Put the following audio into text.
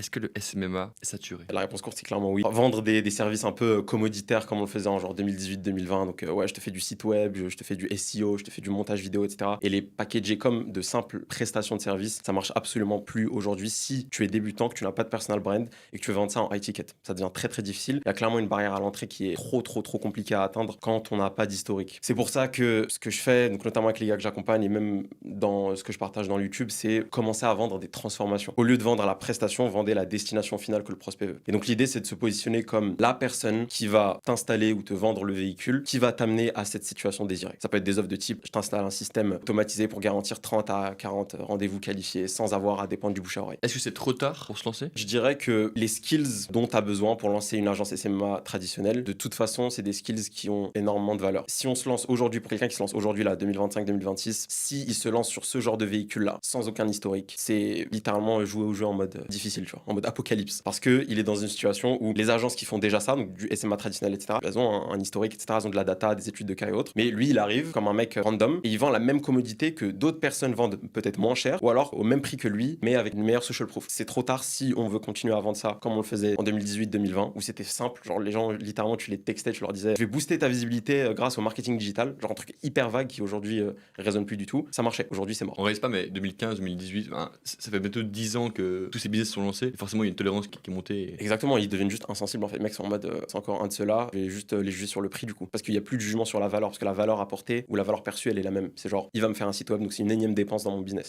Est-ce que le SMMA est saturé? La réponse courte, c'est clairement oui. Vendre des services un peu commoditaires comme on le faisait en genre 2018-2020. Donc, ouais, je te fais du site web, je te fais du SEO, je te fais du montage vidéo, etc. Et les packager comme de simples prestations de services, ça marche absolument plus aujourd'hui si tu es débutant, que tu n'as pas de personal brand et que tu veux vendre ça en high ticket. Ça devient très très difficile. Il y a clairement une barrière à l'entrée qui est trop compliquée à atteindre quand on n'a pas d'historique. C'est pour ça que ce que je fais, donc notamment avec les gars que j'accompagne et même dans ce que je partage dans YouTube, c'est commencer à vendre des transformations. Au lieu de vendre la prestation, vendez la destination finale que le prospect veut. Et donc l'idée, c'est de se positionner comme la personne qui va t'installer ou te vendre le véhicule, qui va t'amener à cette situation désirée. Ça peut être des offres de type, je t'installe un système automatisé pour garantir 30 à 40 rendez-vous qualifiés sans avoir à dépendre du bouche à oreille. Est-ce que c'est trop tard pour se lancer? Je dirais que les skills dont tu as besoin pour lancer une agence SMA traditionnelle, de toute façon, c'est des skills qui ont énormément de valeur. Si on se lance aujourd'hui, pour quelqu'un qui se lance aujourd'hui, là, 2025-2026, si il se lance sur ce genre de véhicule-là, sans aucun historique, c'est littéralement jouer au jeu en mode difficile, tu vois, en mode apocalypse. Parce qu'il est dans une situation où les agences qui font déjà ça, donc du SMA traditionnel, etc., elles ont un historique, etc., elles ont de la data, des études de cas et autres. Mais lui, il arrive comme un mec random et il vend la même commodité que d'autres personnes vendent peut-être moins cher ou alors au même prix que lui, mais avec une meilleure social proof. C'est trop tard si on veut continuer à vendre ça comme on le faisait en 2018-2020, où c'était simple. Genre, les gens, littéralement, tu les textais, tu leur disais, je vais booster ta visibilité grâce au marketing digital. Genre, un truc hyper vague qui aujourd'hui résonne plus du tout. Ça marchait. Aujourd'hui, c'est mort. On réalise pas, mais 2015, 2018, ça fait bientôt 10 ans que tous ces business sont lancés. Et forcément, il y a une tolérance qui est montée. Exactement, ils deviennent juste insensibles en fait. Les mecs sont en mode, c'est encore un de ceux-là, je vais juste les juger sur le prix du coup. Parce qu'il n'y a plus de jugement sur la valeur, parce que la valeur apportée ou la valeur perçue, elle est la même. C'est genre, il va me faire un site web, donc c'est une énième dépense dans mon business.